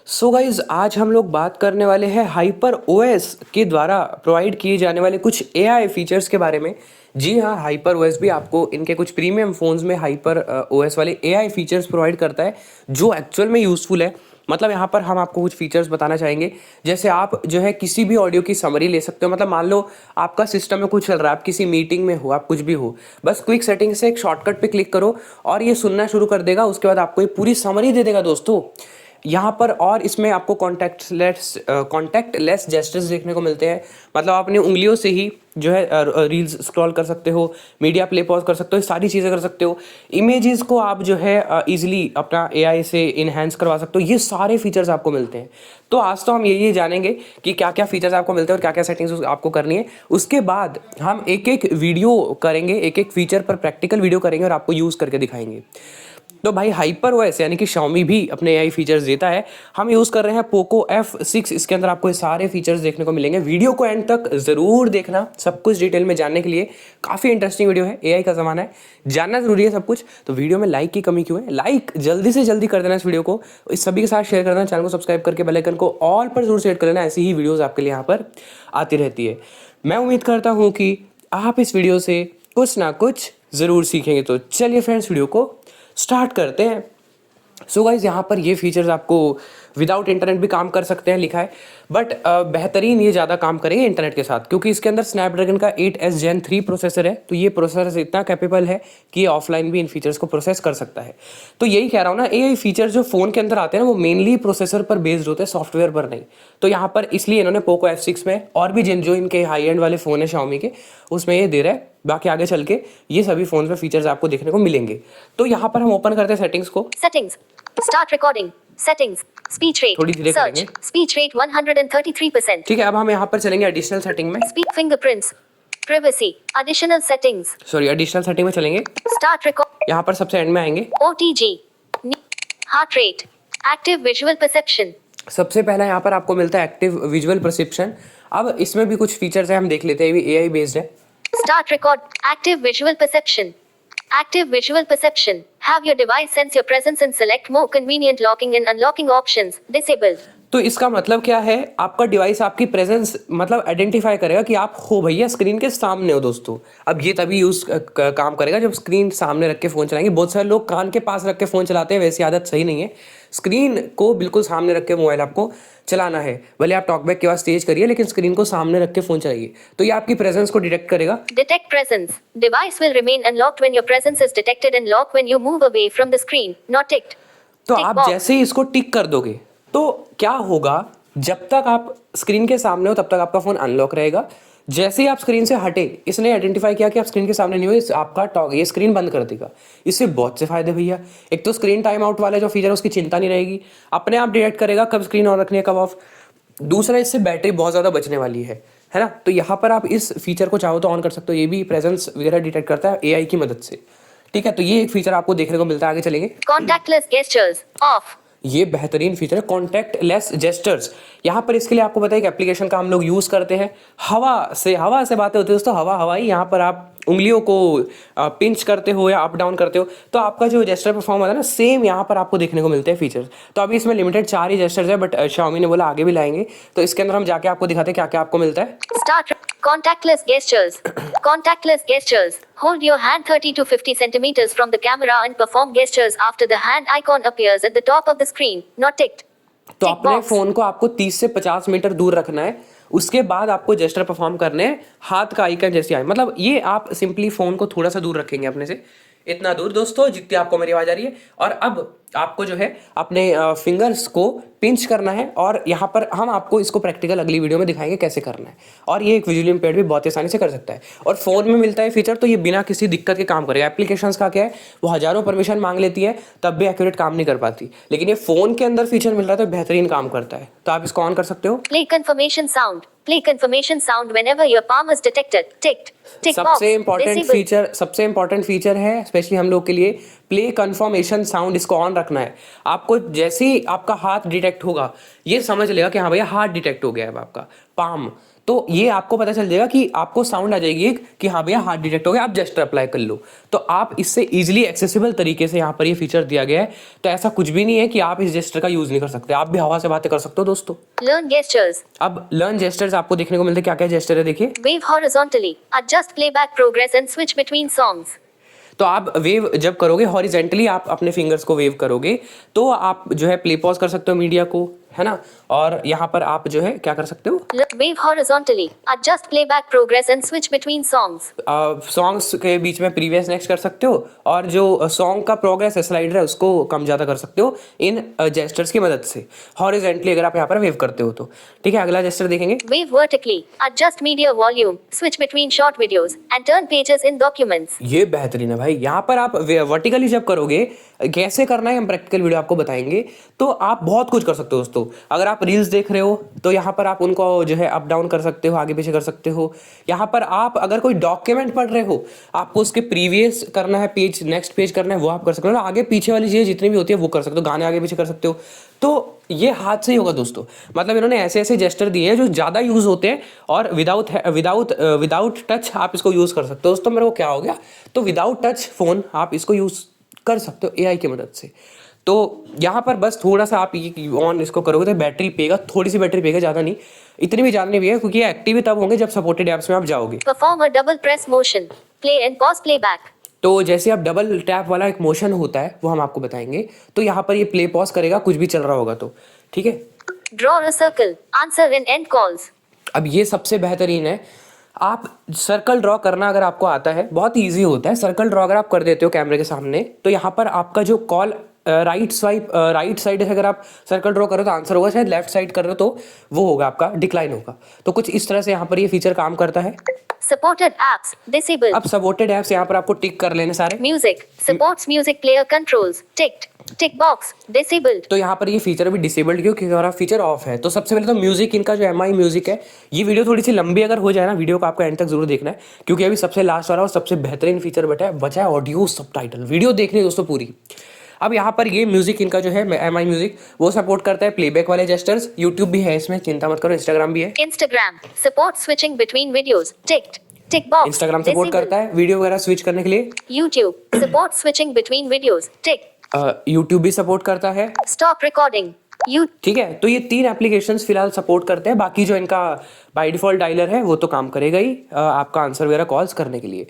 So guys आज हम लोग बात करने वाले हैं हाइपर ओएस के द्वारा प्रोवाइड किए जाने वाले कुछ एआई फीचर्स के बारे में। जी हाँ, हाइपर ओएस भी आपको इनके कुछ प्रीमियम फ़ोन्स में हाइपर ओएस वाले एआई फीचर्स प्रोवाइड करता है जो एक्चुअल में यूज़फुल है। मतलब यहाँ पर हम आपको कुछ फीचर्स बताना चाहेंगे। जैसे आप जो है किसी भी ऑडियो की समरी ले सकते हो। मतलब मान लो आपका सिस्टम में कुछ चल रहा है, आप किसी मीटिंग में हो, आप कुछ भी हो, बस क्विक सेटिंग से एक शॉर्टकट पे क्लिक करो और ये सुनना शुरू कर देगा। उसके बाद आपको ये पूरी समरी दे देगा दोस्तों यहाँ पर। और इसमें आपको कॉन्टैक्टलेस जेस्चर्स देखने को मिलते हैं। मतलब आप अपनी उंगलियों से ही जो है रील्स स्क्रॉल कर सकते हो, मीडिया प्ले पॉज कर सकते हो, सारी चीज़ें कर सकते हो। इमेजेस को आप जो है इजीली अपना एआई से इन्हेंस करवा सकते हो। ये सारे फीचर्स आपको मिलते हैं। तो आज तो हम यही जानेंगे कि क्या क्या फीचर्स आपको मिलते हैं और क्या क्या सेटिंग्स आपको करनी है। उसके बाद हम एक एक वीडियो करेंगे, एक एक फीचर पर प्रैक्टिकल वीडियो करेंगे और आपको यूज़ करके दिखाएंगे। तो भाई हाइपर ओएस यानी कि Xiaomi भी अपने एआई फीचर्स देता है। हम यूज़ कर रहे हैं पोको F6। इसके अंदर आपको ये सारे फीचर्स देखने को मिलेंगे। वीडियो को एंड तक ज़रूर देखना, सब कुछ डिटेल में जानने के लिए। काफ़ी इंटरेस्टिंग वीडियो है, एआई का ज़माना है, जानना ज़रूरी है सब कुछ। तो वीडियो में लाइक की कमी क्यों है? लाइक जल्दी से जल्दी कर देना इस वीडियो को, इस सभी के साथ शेयर कर देना, चैनल को सब्सक्राइब करके बेल आइकन को ऑल पर जरूर सेट कर लेना। ऐसी ही वीडियोज़ आपके लिए यहाँ पर आती रहती है। मैं उम्मीद करता हूँ कि आप इस वीडियो से कुछ ना कुछ ज़रूर सीखेंगे। तो चलिए फ्रेंड्स, वीडियो को स्टार्ट करते हैं। सो गाइज यहाँ पर ये फीचर्स आपको विदाउट इंटरनेट भी काम कर सकते हैं लिखा है, बट बेहतरीन ये ज़्यादा काम करेंगे इंटरनेट के साथ, क्योंकि इसके अंदर स्नैपड्रैगन का 8S Gen 3 प्रोसेसर है। तो ये प्रोसेसर इतना कैपेबल है कि ये ऑफलाइन भी इन फीचर्स को प्रोसेस कर सकता है। तो यही कह रहा हूँ ना, ये फीचर्स जो फ़ोन के अंदर आते हैं ना, वो मेनली प्रोसेसर पर बेस्ड होते हैं, सॉफ्टवेयर पर नहीं। तो यहाँ पर इसलिए इन्होंने पोको F6 में और भी जिन जो इनके हाई एंड वाले फ़ोन है Xiaomi के, उसमें ये दे रहा है। बाकी आगे चल के ये सभी फोन में फीचर्स आपको देखने को मिलेंगे। तो यहाँ पर हम ओपन करते हैं सेटिंग्स को। Settings, start recording, settings, speech rate, थोड़ी धीरे सर्च, करेंगे, स्पीच रेट 133%। ठीक है। अब हम यहाँ पर चलेंगे एडिशनल सेटिंग में, speak fingerprints, privacy, additional settings, sorry additional setting में चलेंगे। स्टार्ट रिकॉर्ड, यहाँ पर सबसे एंड में आएंगे OTG, heart rate, active visual perception. सबसे पहला यहाँ पर आपको मिलता है एक्टिव विजुअल परसेप्शन। अब इसमें भी कुछ फीचर्स है, हम देख लेते हैं। ये भी एआई बेस्ड है। Start record. Active visual perception. Active visual perception. Have your device sense your presence and select more convenient locking and unlocking options. Disabled. तो इसका मतलब क्या है? आपका डिवाइस आपकी प्रेजेंस मतलब आइडेंटिफाई करेगा कि आप हो भैया स्क्रीन के सामने हो दोस्तों। अब ये तभी यूज काम करेगा जब स्क्रीन सामने रख के फ़ोन चलाएंगे। बहुत सारे लोग कान के पास रख के फ़ोन चलाते हैं, वैसी आदत सही नहीं है। स्क्रीन को बिल्कुल सामने रख के मोबाइल आपको चलाना है। भले आप टॉकबैक के बाद तेज करिए, लेकिन स्क्रीन को सामने रख के फ़ोन चलाइए, तो ये आपकी प्रेजेंस को डिटेक्ट करेगा। Detect presence. Device will remain unlocked when your presence is detected and lock when you move away from the screen. Not ticked. तो Tick आप box. जैसे ही इसको टिक कर दोगे तो क्या होगा? जब तक आप स्क्रीन के सामने हो तब तक आपका फ़ोन अनलॉक रहेगा। जैसे ही आप स्क्रीन से हटे, इसने आइडेंटिफाई किया कि आप स्क्रीन के सामने नहीं हो, आपका टॉक ये स्क्रीन बंद कर देगा। इससे बहुत से फायदे भैया। एक तो स्क्रीन टाइम आउट वाला जो फीचर है उसकी चिंता नहीं रहेगी, अपने आप डिटेक्ट करेगा कब स्क्रीन ऑन रखनी है कब ऑफ। दूसरा, इससे बैटरी बहुत ज़्यादा बचने वाली है ना। तो यहाँ पर आप इस फीचर को चाहो तो ऑन कर सकते हो। ये भी प्रेजेंस वगैरह डिटेक्ट करता है एआई की मदद से, ठीक है। तो ये एक फीचर आपको देखने को मिलता है। आगे चलेंगे। Contactless gestures. Off. ये बेहतरीन फीचर है, कॉन्टैक्टलेस जेस्चर्स। यहाँ पर इसके लिए आपको पता है एक एप्लीकेशन का हम लोग यूज़ करते हैं। हवा से बातें होती है दोस्तों, हवाई। यहाँ पर आप उंगलियों को पिंच करते हो या अप डाउन करते हो तो आपका जो जेस्चर परफॉर्म होता है ना, सेम यहाँ पर आपको देखने को मिलते हैं फीचर्स। तो अभी इसमें लिमिटेड 4 ही जेस्चर्स है, बट Xiaomi ने बोला आगे भी लाएंगे। तो इसके अंदर हम जाके आपको दिखाते हैं क्या क्या आपको मिलता है। Start. Contactless gestures. Contactless gestures. Hold your hand 30 to 50 centimeters from the camera and perform gestures after the hand icon appears at the top of the screen. Not ticked. तो Tick अपने box. फोन को आपको 30 से 50 metre दूर रखना है। उसके बाद आपको जेस्चर परफॉर्म करने हैं, हाथ का आइकन जैसे आए। मतलब ये आप सिंपली फोन को थोड़ा सा दूर रखेंगे अपने से, इतना दूर दोस्तों जितनी आपको मेरी आवाज आ रही है। और अब आपको जो है अपने फिंगर्स को पिंच करना है, और यहाँ पर हम आपको इसको प्रैक्टिकल अगली वीडियो में दिखाएंगे कैसे करना है। और ये एक विजुअली इम्पेयर्ड भी बहुत आसानी से कर सकता है। और फ़ोन में मिलता है फीचर, तो ये बिना किसी दिक्कत के काम करेगा। एप्लीकेशंस का क्या है, वो हज़ारों परमिशन मांग लेती है, तब भी एक्यूरेट काम नहीं कर पाती। लेकिन ये फ़ोन के अंदर फीचर मिल रहा है तो बेहतरीन काम करता है। तो आप इसको ऑन कर सकते हो। Play confirmation sound. Play confirmation sound whenever your palm is detected. Ticked. Tick box. सबसे इंपॉर्टेंट फीचर है स्पेशली हम लोग के लिए, प्ले कंफर्मेशन साउंड। इसको ऑन रखना है। आपको जैसे ही आपका हाथ डिटेक्ट होगा, ये समझ लेगा कि हाँ भैया हाथ डिटेक्ट हो गया है आपका पाम। तो ये आपको पता चल जाएगा कि आपको साउंड आ जाएगी एक कि हाँ भैया हार्ट डिटेक्ट हो गया, आप जेस्टर अप्लाई कर लो। तो आप इससे इजीली एक्सेसिबल तरीके से यहाँ पर ये फीचर दिया गया है। तो ऐसा कुछ भी नहीं है कि आप इस जेस्टर का यूज नहीं कर सकते, आप भी हवा से बातें कर सकते हो दोस्तों। Learn gestures. अब लर्न जेस्टर्स आपको देखने को मिलते हैं, क्या क्या जेस्टर है देखिए। Wave horizontally. Adjust playback progress and switch between songs. तो आप वेव जब करोगे हॉरिजेंटली, आप अपने फिंगर्स को वेव करोगे तो आप जो है प्ले पॉज कर सकते हो मीडिया को, है ना। और यहाँ पर आप जो है क्या कर सकते हो, Wave horizontally. Adjust playback progress and switch between songs. Songs के बीच में प्रीवियस नेक्स्ट कर सकते हो, और जो सॉन्ग का प्रोग्रेस है स्लाइडर है उसको कम ज़्यादा कर सकते हो इन जेस्टर्स की मदद से, हॉरिजेंटली अगर आप यहाँ पर वेव करते हो तो। ठीक है, अगला जेस्टर देखेंगे। Wave vertically. Adjust media volume. Switch between short videos and turn pages in documents. ये बेहतरीन है भाई। यहाँ पर आप वर्टिकली जब करोगे, कैसे करना है हम प्रैक्टिकल वीडियो आपको बताएंगे, तो आप बहुत कुछ कर सकते हो दोस्तों। अगर आप रील्स देख रहे हो तो यहाँ पर आप उनको जो है अप डाउन कर सकते हो, आगे पीछे कर सकते हो। यहाँ पर आप अगर कोई डॉक्यूमेंट पढ़ रहे हो, आपको उसके प्रीवियस करना है पेज, नेक्स्ट पेज करना है, वो आप कर सकते हो। आगे पीछे वाली चीज़ें जितनी भी होती है वो कर सकते हो, गाने आगे पीछे कर सकते हो। तो ये हाथ से ही होगा दोस्तों। मतलब इन्होंने ऐसे ऐसे जेस्टर दिए हैं जो ज़्यादा यूज़ होते हैं, और विदाउट टच आप इसको यूज़ कर सकते हो दोस्तों। मेरे को क्या हो गया, तो विदाउट टच फ़ोन आप इसको यूज़ कर सकते हो एआई की मदद से। तो यहाँ पर बस थोड़ा सा आप ये ऑन इसको करोगे तो बैटरी पेगा, थोड़ी सी बैटरी पेगा, ज़्यादा नहीं, इतनी भी ज़्यादा नहीं है, क्योंकि ये एक्टिव ही तब होंगे जब सपोर्टेड ऐप्स में आप जाओगे। Perform a double press motion. Play and pause playback. तो जैसे आप डबल टैप वाला एक मोशन होता है वो हम आपको बताएंगे। तो यहाँ पर ये प्ले पॉज करेगा कुछ भी चल रहा होगा तो, ठीक है। Draw a circle. Answer and end calls. अब ये सबसे बेहतरीन है, आप सर्कल ड्रॉ करना अगर आपको आता है, बहुत इजी होता है। सर्कल ड्रॉ अगर आप कर देते हो कैमरे के सामने, तो यहाँ पर आपका जो कॉल राइट साइड से अगर आप सर्कल ड्रॉ करो तो आंसर होगा, शायद लेफ्ट साइड कर रहे हो तो वो होगा आपका डिक्लाइन होगा। तो कुछ इस तरह से यहाँ पर ये फीचर काम करता है। Supported apps. Disabled. अब सपोर्टेड ऐप्स यहाँ पर आपको टिक कर लेने सारे। Music. Supports music player controls. Ticked. Tick box. Disabled. तो यहाँ पर ये फीचर भी डिसेबल्ड क्यों, क्योंकि हमारा फीचर ऑफ है। तो सबसे पहले तो म्यूजिक, इनका जो MI म्यूजिक है, ये वीडियो थोड़ी सी लंबी अगर हो जाए ना, वीडियो को आपको एंड तक जरूर देखना है, क्योंकि अभी सबसे लास्ट वाला और सबसे बेहतरीन फीचर बचा है ऑडियो सबटाइटल। वीडियो देखनी है दोस्तों पूरी। अब यहाँ पर ये म्यूजिक इनका जो है MI म्यूजिक, वो सपोर्ट करता है प्लेबैक वाले जेस्टर्स। यूट्यूब भी है इसमें, चिंता मत करो, इंस्टाग्राम भी है। Instagram. Supports switching between videos. Ticked. Tick box. Instagram support Disabled. करता है वीडियो वगैरह स्विच करने के लिए। YouTube. Supports switching between videos. Tick. YouTube भी सपोर्ट करता है। Stop recording. You. ठीक है, तो ये 3 एप्लीकेशंस फिलहाल सपोर्ट करते हैं। बाकी जो इनका बाय डिफॉल्ट डायलर है वो तो काम करेगा ही आपका आंसर वगैरह कॉल्स करने के लिए।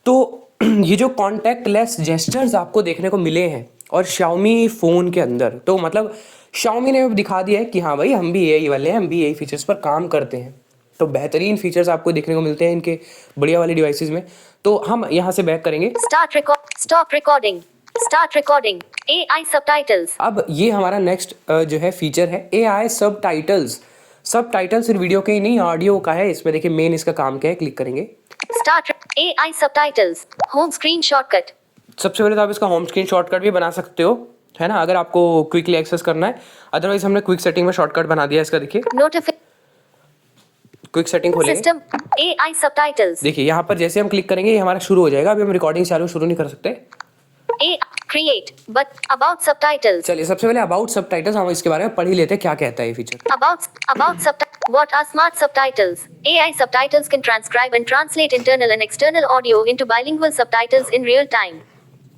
तो ये जो कॉन्टैक्टलेस जेस्चर्स आपको देखने को मिले हैं और Xiaomi फ़ोन के अंदर, तो मतलब Xiaomi ने दिखा दिया है कि हाँ भाई हम भी एआई वाले हैं, हम भी एआई फीचर्स पर काम करते हैं। तो बेहतरीन फीचर्स आपको देखने को मिलते हैं इनके बढ़िया वाले डिवाइसेस में। तो हम यहाँ से बैक करेंगे। Stop recording. Start recording. AI subtitles. अब ये हमारा नेक्स्ट जो है फीचर है AI सबटाइटल्स। सबटाइटल सिर्फ वीडियो के ही नहीं, ऑडियो का है। इसमें देखिए मेन इसका काम क्या है, क्लिक करेंगे। Start AI subtitles. Home screen shortcut. सबसे पहले तो आप इसका होम स्क्रीन शॉर्टकट भी बना सकते हो, है ना, अगर आपको क्विकली एक्सेस करना है। अदरवाइज हमने क्विक सेटिंग में शॉर्टकट बना दिया इसका, देखिए क्विक सेटिंग खोलेंगे। System AI subtitles. देखिए यहाँ पर जैसे हम क्लिक करेंगे ये हमारा शुरू हो जाएगा। अभी हम रिकॉर्डिंग शुरू नहीं कर सकते। Create. But about subtitles. चलिए सबसे पहले अबाउट सबटाइटल्स हम इसके बारे में पढ़ ही लेते हैं, क्या कहता है ये feature. About subtitles. What are smart subtitles? AI subtitles can transcribe and translate internal and external audio into bilingual subtitles in real time.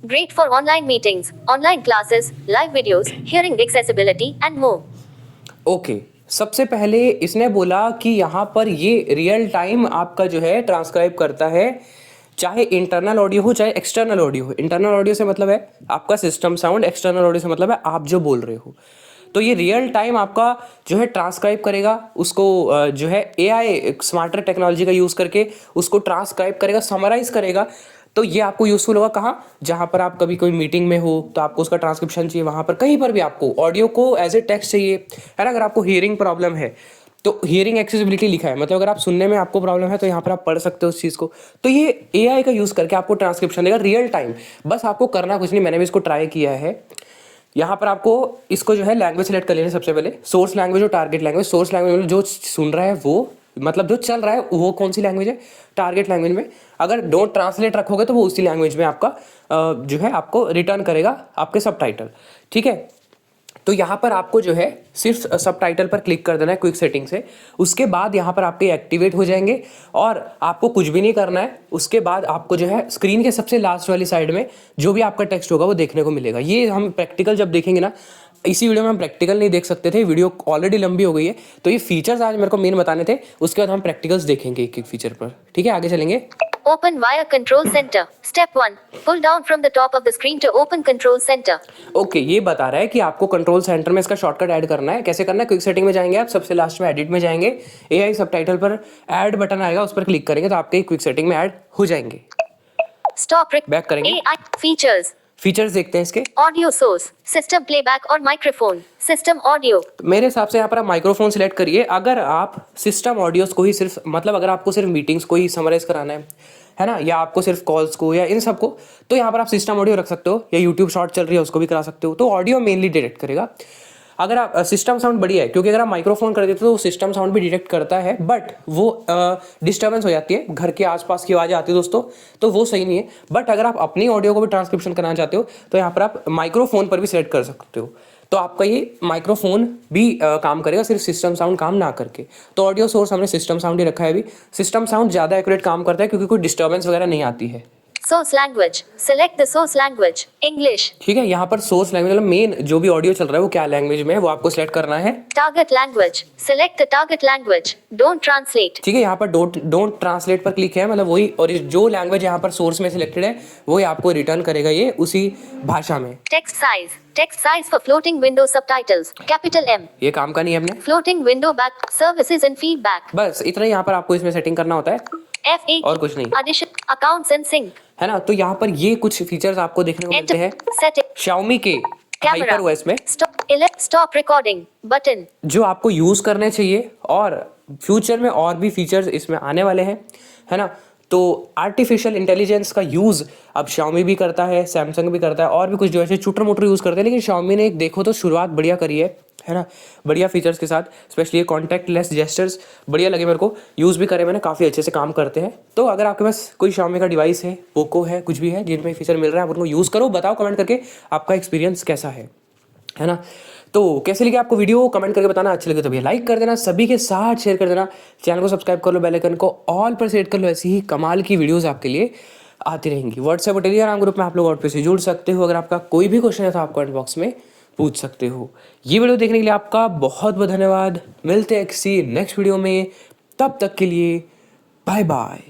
Great for online meetings, online classes, live videos, hearing accessibility, and more. Okay, सबसे पहले इसने बोला कि यहाँ पर ये real time आपका जो है ट्रांसक्राइब करता है, चाहे इंटरनल ऑडियो हो चाहे एक्सटर्नल ऑडियो हो। इंटरनल ऑडियो से मतलब है आपका सिस्टम साउंड, एक्सटर्नल ऑडियो से मतलब है आप जो बोल रहे हो। तो ये रियल टाइम आपका जो है ट्रांसक्राइब करेगा, उसको जो है AI स्मार्टर टेक्नोलॉजी का यूज़ करके उसको ट्रांसक्राइब करेगा, समराइज करेगा। तो ये आपको यूज़फुल होगा कहाँ, जहाँ पर आप कभी कोई मीटिंग में हो तो आपको उसका ट्रांसक्रिप्शन चाहिए, वहाँ पर कहीं पर भी आपको ऑडियो को एज ए टेक्स्ट चाहिए, है ना। अगर आपको हियरिंग प्रॉब्लम है तो हियरिंग एक्सेसिबिलिटी लिखा है, मतलब अगर आप सुनने में आपको प्रॉब्लम है तो यहाँ पर आप पढ़ सकते हो उस चीज़ को। तो ये AI का यूज़ करके आपको ट्रांसक्रिप्शन देगा रियल टाइम। बस आपको करना कुछ नहीं, मैंने भी इसको ट्राई किया है। यहाँ पर आपको इसको जो है लैंग्वेज सेलेक्ट कर लेना सबसे पहले, सोर्स लैंग्वेज और टारगेट लैंग्वेज। सोर्स लैंग्वेज जो सुन रहा है वो, मतलब जो चल रहा है वो कौन सी लैंग्वेज है, टारगेट लैंग्वेज में। अगर डोंट ट्रांसलेट रखोगे तो वो उसी लैंग्वेज में आपका जो है आपको रिटर्न करेगा आपके सबटाइटल, ठीक है। तो यहाँ पर आपको जो है सिर्फ सब टाइटल पर क्लिक कर देना है क्विक सेटिंग से। उसके बाद यहाँ पर आपके एक्टिवेट हो जाएंगे और आपको कुछ भी नहीं करना है। उसके बाद आपको जो है स्क्रीन के सबसे लास्ट वाली साइड में जो भी आपका टेक्स्ट होगा वो देखने को मिलेगा। ये हम प्रैक्टिकल जब देखेंगे ना, इसी वीडियो में हम प्रैक्टिकल नहीं देख सकते थे, वीडियो ऑलरेडी लंबी हो गई है। तो ये फीचर्स आज मेरे को मेन बताने थे, उसके बाद हम प्रैक्टिकल्स देखेंगे एक एक फीचर पर। ठीक है, आगे चलेंगे। Open via Control Center. Step 1. Pull down from the top of the screen to open Control Center. Okay, ये बता रहा है कि आपको कंट्रोल सेंटर में इसका शॉर्टकट ऐड करना है। कैसे करना है? क्विक सेटिंग में जाएंगे आप, सबसे लास्ट में एडिट में जाएंगे, एआई सबटाइटल पर ऐड बटन आएगा, उस पर क्लिक करेंगे तो आपके क्विक सेटिंग में ऐड हो जाएंगे। Stop. बैक करेंगे। AI features. फीचर्स देखते हैं इसके। Audio source, system playback or microphone, system audio. मेरे हिसाब से यहाँ पर आप माइक्रोफोन सिलेक्ट करिए। अगर आप सिस्टम ऑडियोस को ही सिर्फ, मतलब अगर आपको सिर्फ मीटिंग्स को ही समराइज कराना है ना, या आपको सिर्फ कॉल्स को या इन सब को, तो यहाँ पर आप सिस्टम ऑडियो रख सकते हो, या यूट्यूब शॉर्ट चल रही है उसको भी करा सकते हो। तो ऑडियो मेनली डिटेक्ट करेगा। अगर आप सिस्टम साउंड बढ़िया है, क्योंकि अगर आप माइक्रोफोन कर देते हो तो सिस्टम साउंड भी डिटेक्ट करता है, बट वो डिस्टर्बेंस हो जाती है, घर के आसपास की आवाज़ आती है दोस्तों, तो वो सही नहीं है। बट अगर आप अपनी ऑडियो को भी ट्रांसक्रिप्शन कराना चाहते हो तो यहाँ पर आप माइक्रोफोन पर भी सेलेक्ट कर सकते हो। तो आपका ये माइक्रोफोन भी काम करेगा, सिर्फ सिस्टम साउंड काम ना करके। तो ऑडियो सोर्स हमने सिस्टम साउंड ही रखा है अभी। सिस्टम साउंड ज़्यादा एक्यूरेट काम करता है क्योंकि कोई डिस्टर्बेंस वगैरह नहीं आती है। Source language. Select the source language. English. ठीक है, यहाँ पर सोर्स लैंग्वेज मतलब मेन जो भी ऑडियो चल रहा है वो क्या लैंग्वेज में है वो आपको सेलेक्ट करना है। Target language. Select the target language. Don't translate. ठीक है, यहाँ पर डोंट ट्रांसलेट पर क्लिक है, मतलब वही, और जो लैंग्वेज यहाँ पर सोर्स में सिलेक्टेड है वही आपको रिटर्न करेगा ये उसी भाषा में। Text size. Text size for floating window subtitles. Capital M. ये काम का नहीं है अपने। Floating window back. Services and feedback. बस इतना ही यहाँ पर आपको इसमें सेटिंग करना होता है FAQ. और कुछ नहीं, Addition. Accounts and sync. है ना। तो यहाँ पर ये कुछ फीचर्स आपको देखने को मिलते हैं Setting. Xiaomi के हाइपर ओएस में, Stop recording. Button. जो आपको यूज करने चाहिए, और फ्यूचर में और भी फीचर्स इसमें आने वाले हैं, है ना। तो आर्टिफिशियल इंटेलिजेंस का यूज़ अब Xiaomi भी करता है, सैमसंग भी करता है, और भी कुछ जो ऐसे चुटर मुटर यूज़ करते हैं। लेकिन Xiaomi ने एक देखो तो शुरुआत बढ़िया करी है ना, बढ़िया फीचर्स के साथ। स्पेशली ये कॉन्टैक्टलेस जेस्चर्स बढ़िया लगे मेरे को, यूज़ भी करे मैंने, काफ़ी अच्छे से काम करते हैं। तो अगर आपके पास कोई Xiaomi का डिवाइस है, पोको है, कुछ भी है जिनमें फीचर मिल रहा है, आप उनको यूज़ करो। बताओ कमेंट करके आपका एक्सपीरियंस कैसा है ना। तो कैसे लगी आपको वीडियो, कमेंट करके बताना। अच्छी लगे तो भैया लाइक कर देना, सभी के साथ शेयर कर देना, चैनल को सब्सक्राइब कर लो, बेल आइकन को ऑल पर सेट कर लो। ऐसी ही कमाल की वीडियोस आपके लिए आती रहेंगी। व्हाट्सएप और टेलीग्राम ग्रुप में आप लोग और से जुड़ सकते हो। अगर आपका कोई भी क्वेश्चन है तो आप कमेंट बॉक्स में पूछ सकते हो। ये वीडियो देखने के लिए आपका बहुत बहुत धन्यवाद। मिलते हैं किसी नेक्स्ट वीडियो में, तब तक के लिए बाय बाय।